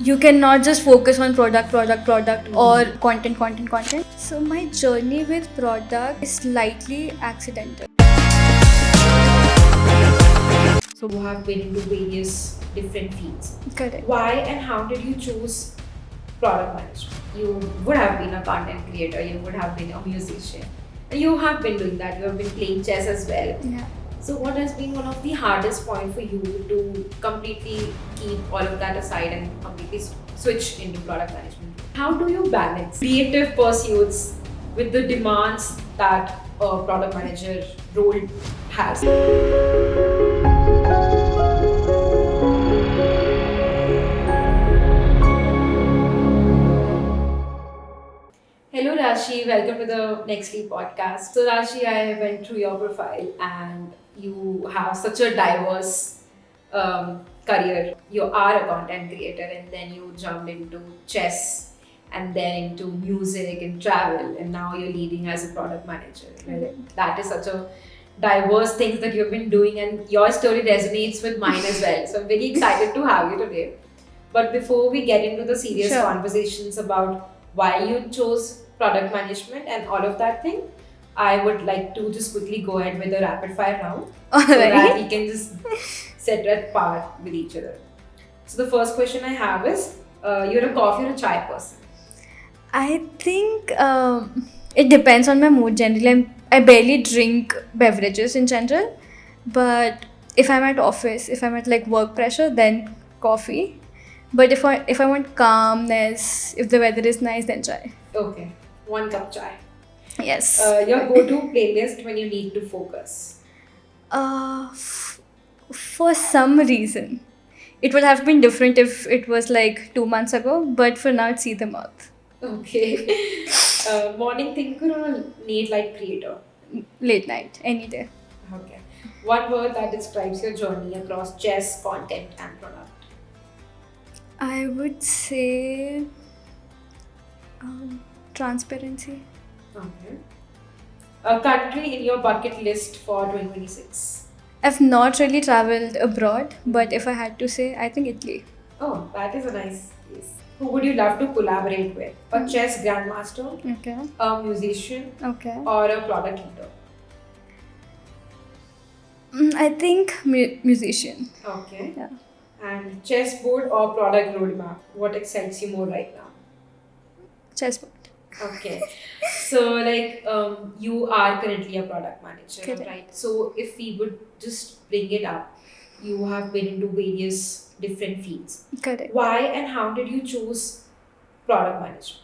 You cannot just focus on product or content. So my journey with product is slightly accidental. So you have been into various different fields. Correct. Why and how did you choose product management? You would have been a content creator, you would have been a musician. And you have been doing that, you have been playing chess as well. Yeah. So what has been one of the hardest point for you to completely keep all of that aside and completely switch into product management? How do you balance creative pursuits with the demands that a product manager role has? Hello Rashi, welcome to the Nextly podcast. So Rashi, I went through your profile and you have such a diverse career. You are a content creator and then you jumped into chess and then into music and travel and now you're leading as a product manager. That is such a diverse things that you've been doing and your story resonates with mine as well. So I'm very excited to have you today. But before we get into the serious Sure. conversations about why you chose product management and all of that thing, I would like to just quickly go ahead with a rapid fire round so that Alright. we can just set at par with each other. So the first question I have is, you're a coffee or a chai person? I think it depends on my mood generally. I barely drink beverages in general, but if I'm at office, if I'm at like work pressure, then coffee. But if I want calmness, if the weather is nice, then chai. Okay, 1 cup chai. Yes. Your go-to playlist when you need to focus? For some reason, it would have been different if it was like 2 months ago, but for now it's either month. Okay. Morning thinker or a late light creator? Late night, any day. Okay. One word that describes your journey across chess, content, and product. I would say transparency. Okay. A country in your bucket list for 2026. I've not really traveled abroad, but if I had to say, I think Italy. Oh, that is a nice place. Who would you love to collaborate with? A chess grandmaster, Okay. a musician, Okay. or a product leader? I think musician. Okay. Yeah. And chessboard or product roadmap? What excites you more right now? Chessboard. Okay. So, you are currently a product manager, Correct. right? So, if we would just bring it up, you have been into various different fields. Correct. Why and how did you choose product management?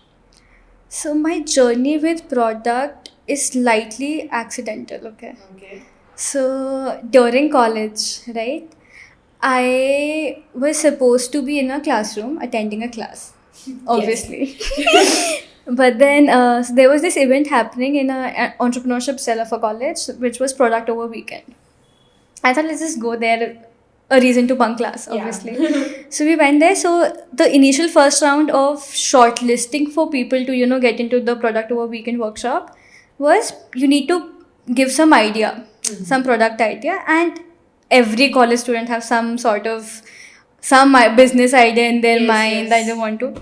So my journey with product is slightly accidental. Okay. Okay. So during college, right, I was supposed to be in a classroom attending a class, obviously. But then so there was this event happening in a entrepreneurship cell of a college, which was product over weekend. I thought let's just go there, a reason to bunk class, Yeah. obviously. So we went there. So the initial first round of shortlisting for people to get into the product over weekend workshop was you need to give some idea, some product idea, and every college student have some sort of some business idea in their Yes, mind yes. that they want to.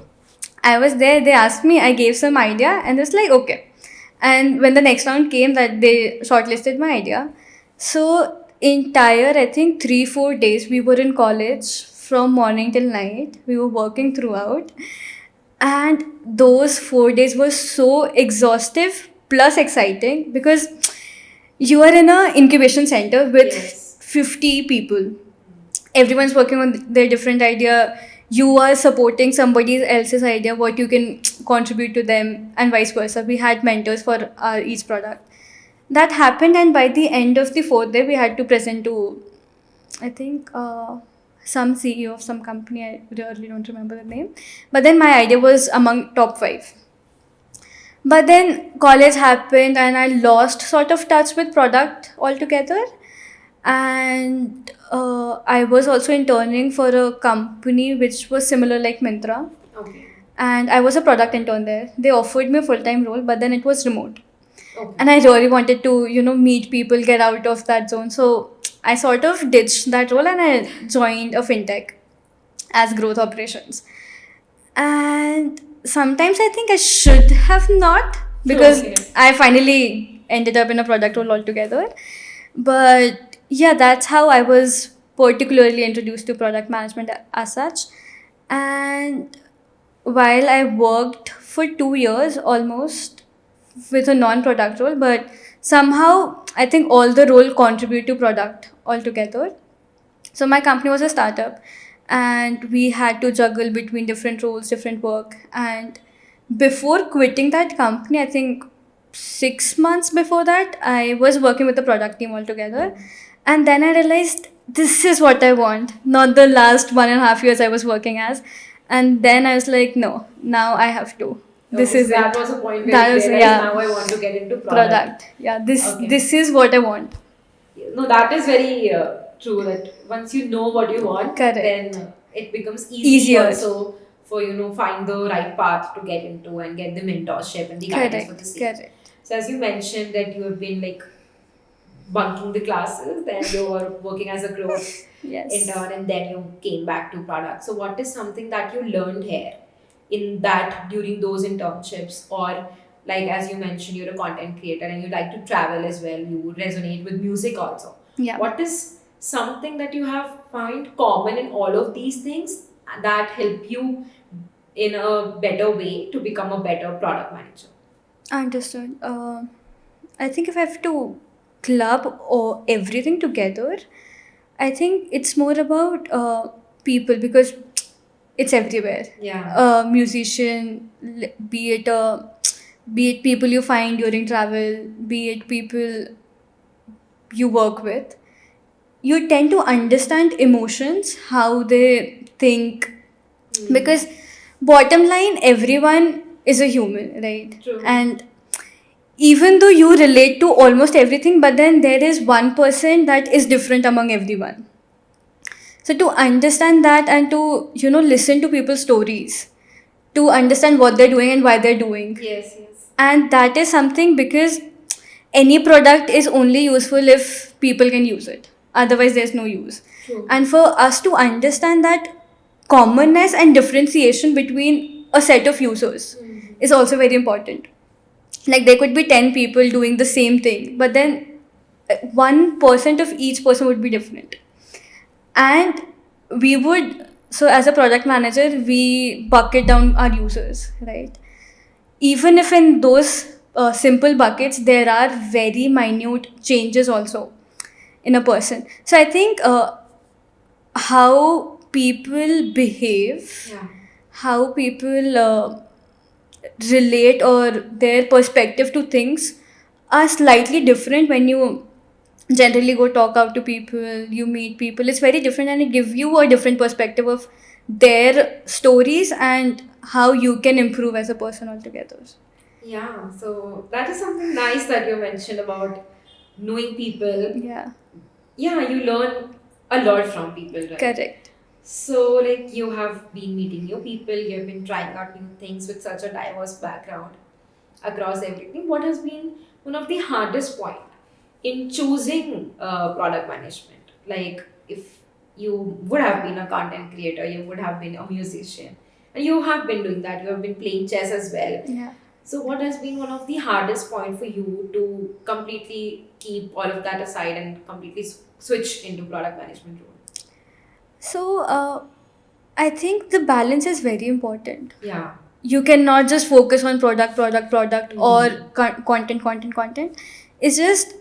I was there, they asked me, I gave some idea, and it's like, okay. And when the next round came, that they shortlisted my idea. So, entire, I think, 3-4 days, we were in college from morning till night. We were working throughout. And those 4 days were so exhaustive plus exciting because you are in a incubation center with Yes. 50 people. Everyone's working on their different idea. You are supporting somebody else's idea, what you can contribute to them, and vice versa. We had mentors for each product. That happened, and by the end of the 4th day, we had to present to, I think, some CEO of some company. I really don't remember the name. But then my idea was among top 5. But then college happened, and I lost sort of touch with product altogether. And I was also interning for a company which was similar like Myntra. Okay. And I was a product intern there. They offered me a full-time role, but then it was remote. Okay. And I really wanted to, meet people, get out of that zone. So I sort of ditched that role and I joined a fintech as growth operations. And sometimes I think I should have not, because Okay. I finally ended up in a product role altogether. But yeah, that's how I was particularly introduced to product management as such. And while I worked for 2 years almost with a non-product role, but somehow I think all the role contribute to product altogether. So my company was a startup, and we had to juggle between different roles, different work. And before quitting that company, I think 6 months before that, I was working with the product team altogether. And then I realized this is what I want, not the last 1.5 years I was working as. And then I was like, no, now I have to. This Okay, is so that it. was a point where That you was, realized yeah, now I want to get into product. product. Yeah, this Okay. this is what I want. No, that is very true. That once you know what you want, Correct. then it becomes easy Easier. also for find the right path to get into and get the mentorship and the guidance for the Correct. same. Correct. So as you mentioned that you have been like bunking the classes, then you were working as a growth Yes. intern, and then you came back to product. So what is something that you learned here in that during those internships, or like as you mentioned, you're a content creator and you like to travel as well. You resonate with music also. Yeah. What is something that you have find common in all of these things that help you in a better way to become a better product manager? Understood. I think if I have to club or everything together, I think it's more about people, because it's everywhere. Yeah. Musician, be it people you find during travel, be it people you work with, you tend to understand emotions, how they think, because bottom line, everyone is a human, right? True. And even though you relate to almost everything, but then there is 1% that is different among everyone. So to understand that, and to listen to people's stories, to understand what they're doing and why they're doing. Yes, yes. And that is something, because any product is only useful if people can use it, otherwise there's no use. True. And for us to understand that commonness and differentiation between a set of users is also very important. Like there could be 10 people doing the same thing, but then 1% of each person would be different. And we would, so as a product manager, we bucket down our users, right? Even if in those simple buckets there are very minute changes also in a person. So I think how people behave, Yeah. how people relate, or their perspective to things are slightly different when you generally go talk out to people, you meet people. It's very different, and it gives you a different perspective of their stories and how you can improve as a person altogether. Yeah, so that is something nice that you mentioned about knowing people. Yeah, Yeah, you learn a lot from people, right? correct. So, like, you have been meeting new people, you have been trying out new things with such a diverse background across everything. What has been one of the hardest point in choosing product management? Like, if you would have been a content creator, you would have been a musician, and you have been doing that. You have been playing chess as well. Yeah. So, what has been one of the hardest point for you to completely keep all of that aside and completely switch into product management role? So I think the balance is very important. Yeah. You cannot just focus on product, or content. It's just,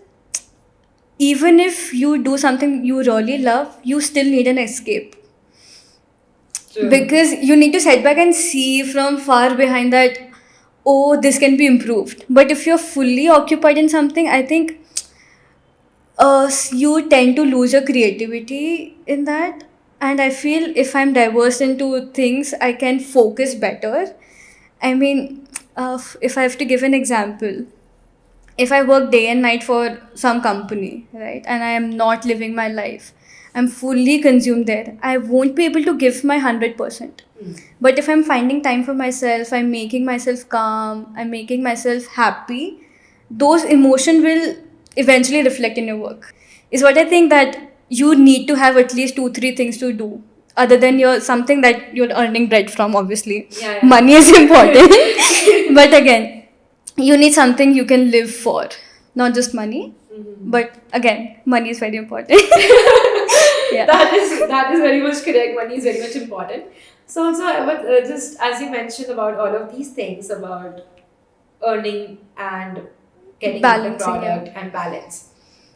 even if you do something you really love, you still need an escape, True. because you need to sit back and see from far behind that, oh, this can be improved. But if you're fully occupied in something, I think you tend to lose your creativity in that. And I feel if I'm diverse into things, I can focus better. I mean, if I have to give an example, if I work day and night for some company, right, and I am not living my life, I'm fully consumed there, I won't be able to give my 100%. But if I'm finding time for myself, I'm making myself calm, I'm making myself happy, those emotion will eventually reflect in your work. Is what I think, that you need to have at least 2-3 things to do. other than your something that you're earning bread from. Obviously, Yeah, yeah. money is important, but again, you need something you can live for, not just money. Mhm. But again, money is very important. Yeah. That is very much correct. Money is very much important. So also, I would just as you mentioned about all of these things about earning and getting into the Balancing, yeah. product and balance.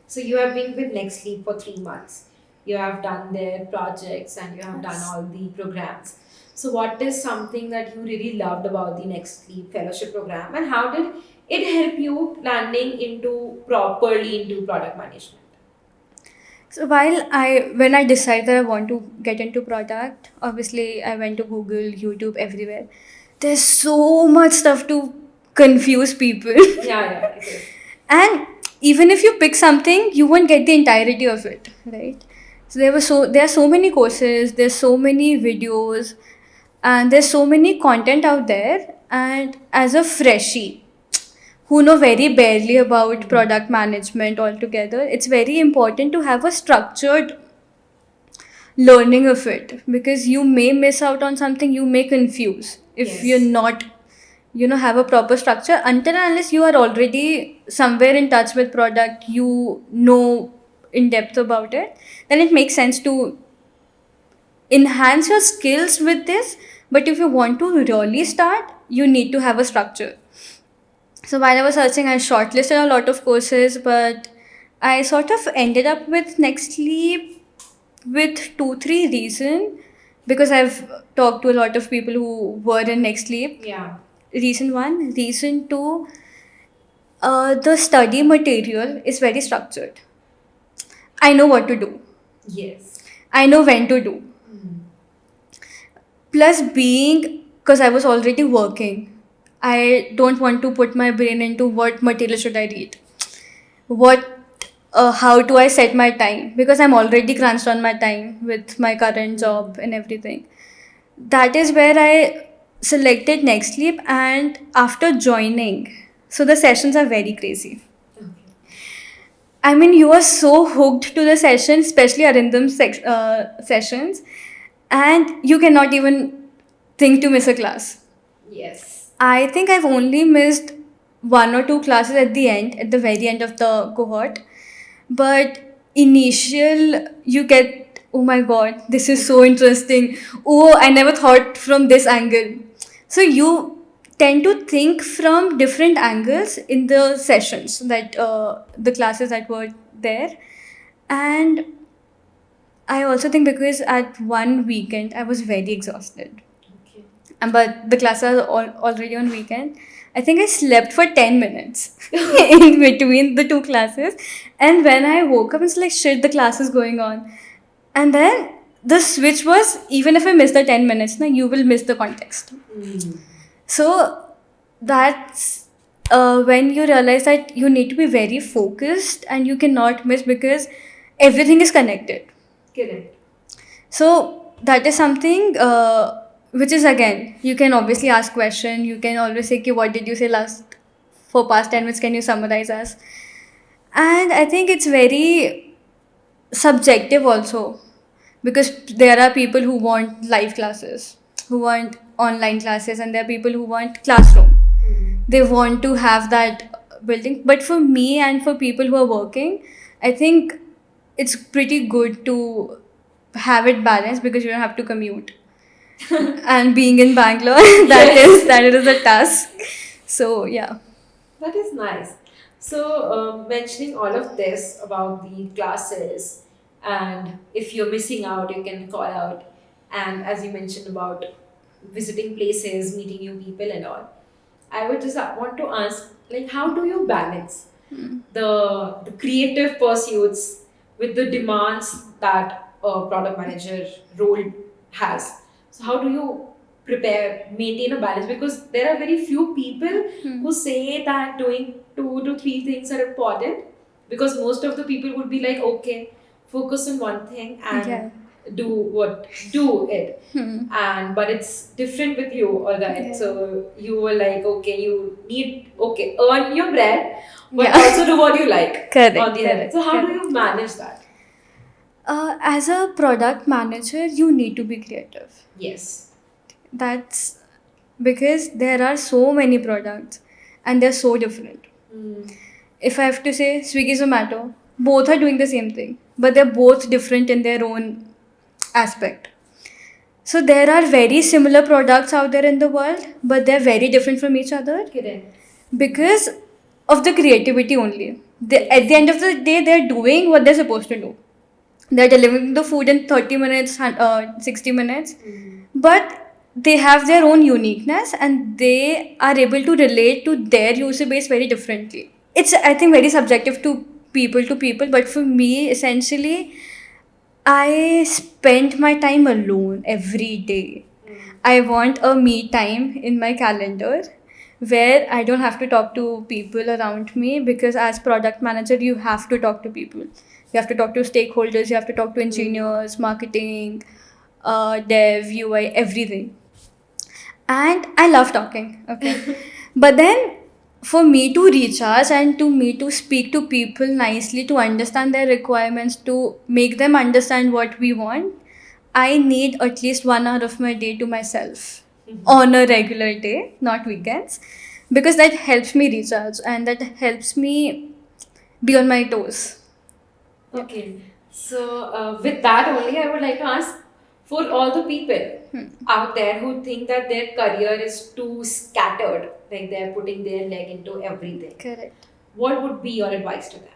So you have been with Nextleap for 3 months. You have done their projects and you have done Yes. all the programs. So what is something that you really loved about the Nextleap fellowship program, and how did it help you landing into properly into product management? So when I decided that I want to get into product, obviously I went to Google, YouTube, everywhere. There's so much stuff to confuse people. Yeah, it is. And even if you pick something, you won't get the entirety of it, right? So there are so many courses, there's so many videos, and there's so many content out there. And as a freshie who know very barely about product management altogether, it's very important to have a structured learning of it, because you may miss out on something, you may confuse if Yes. you're not have a proper structure. Until and unless you are already somewhere in touch with product, you know in depth about it, then it makes sense to enhance your skills with this. But if you want to really start, you need to have a structure. So while I was searching, I shortlisted a lot of courses, but I sort of ended up with Nextleap with 2 3 reason, because I've talked to a lot of people who were in Nextleap. Yeah. Reason one, reason two, the study material is very structured. I know what to do. Yes. I know when to do. Plus, because I was already working, I don't want to put my brain into what material should I read, how do I set my time, because I'm already crunched on my time with my current job and everything. That is where I selected Nextleap, and after joining, so the sessions are very crazy. Okay. I mean, you are so hooked to the session, especially Arindam's sessions, and you cannot even think to miss a class. Yes. I think I've only missed 1 or 2 classes at the very end of the cohort. But initial, you get, oh my god, this is so interesting. Oh, I never thought from this angle. So you tend to think from different angles in the sessions the classes that were there. And I also think because at one weekend I was very exhausted. Okay. But the classes are already on weekend. I think I slept for 10 minutes in between the 2 classes. And when I woke up, it's like, shit, the class is going on. And then the switch was, even if I miss the 10 minutes, now you will miss the context. So that's when you realize that you need to be very focused and you cannot miss, because everything is connected. Correct. So that is something which is, again, you can obviously ask question. You can always say, "Ki, what did you say for past 10 minutes? Can you summarize us?" And I think it's very subjective also, because there are people who want live classes, who want online classes, and there are people who want classroom. They want to have that building. But for me and for people who are working, I think it's pretty good to have it balanced, because you don't have to commute. And being in Bangalore, that is a task. So yeah. That is nice. So, mentioning all of this about the classes, and if you're missing out, you can call out. And as you mentioned about visiting places, meeting new people, and all, I would just want to ask, like, how do you balance the creative pursuits with the demands that a product manager role has? So, how do you maintain a balance? Because there are very few people who say that doing 2 to 3 things are important, because most of the people would be like, okay, focus on one thing and Yeah. do it. And but it's different with you, all right? Yeah. So you were like, okay, you need, okay, earn your bread, but Yeah. also do what you like Correct, on the other hand. correct, So how do correct. you manage that? As a product manager, you need to be creative. Yes. That's because there are so many products and they're so different. Mm. If I have to say Swiggy, Zomato, both are doing the same thing, but they're both different in their own aspect. So there are very similar products out there in the world, but they're very different from each other Correct. because of the creativity only. At the end of the day, they're doing what they're supposed to do. They're delivering the food in 30 minutes, 60 minutes, Mm. but they have their own uniqueness and they are able to relate to their user base very differently. It's, I think, very subjective to people, but for me, essentially, I spend my time alone every day. Mm. I want a me time in my calendar where I don't have to talk to people around me, because as product manager you have to talk to people. You have to talk to stakeholders, you have to talk to engineers, marketing, dev, UI, everything. And I love talking. Okay. But then for me to recharge and to me to speak to people nicely, to understand their requirements, to make them understand what we want, I need at least 1 hour of my day to myself on a regular day, not weekends, because that helps me recharge and that helps me be on my toes. Okay. So, with that only, I would like to ask, for all the people out there who think that their career is too scattered, like they're putting their leg into everything, Correct. what would be your advice to them?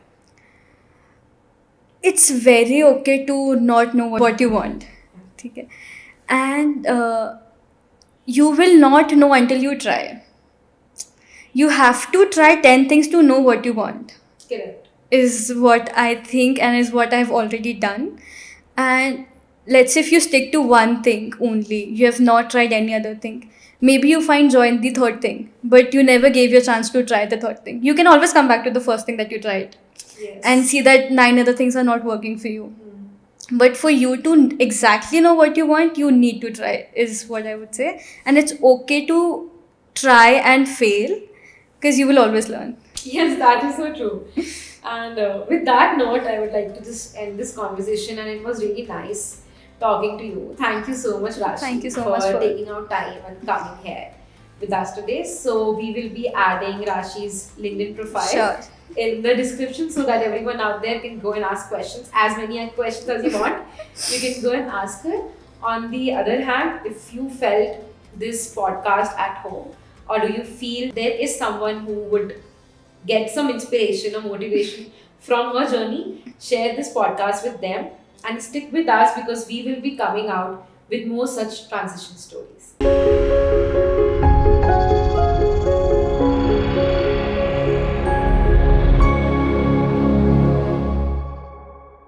It's very okay to not know what you want. Okay. And you will not know until you try. You have to try 10 things to know what you want, Correct. is what I think and is what I've already done. And let's say if you stick to one thing only, you have not tried any other thing. Maybe you find joy in the third thing, but you never gave your chance to try the third thing. You can always come back to the first thing that you tried Yes. and see that 9 other things are not working for you. Mm. But for you to exactly know what you want, you need to try, is what I would say. And it's okay to try and fail, because you will always learn. Yes, that is so true. And with that note, I would like to just end this conversation. And it was really nice talking to you. Thank you so much, Rashi, Thank you so for much for- taking out time and coming here with us today. So we will be adding Rashi's LinkedIn profile Sure. in the description so that everyone out there can go and ask questions. As many questions as you want, you can go and ask her. On the other hand, if you felt this podcast at home, or do you feel there is someone who would get some inspiration or motivation from her journey, share this podcast with them and stick with us, because we will be coming out with more such transition stories.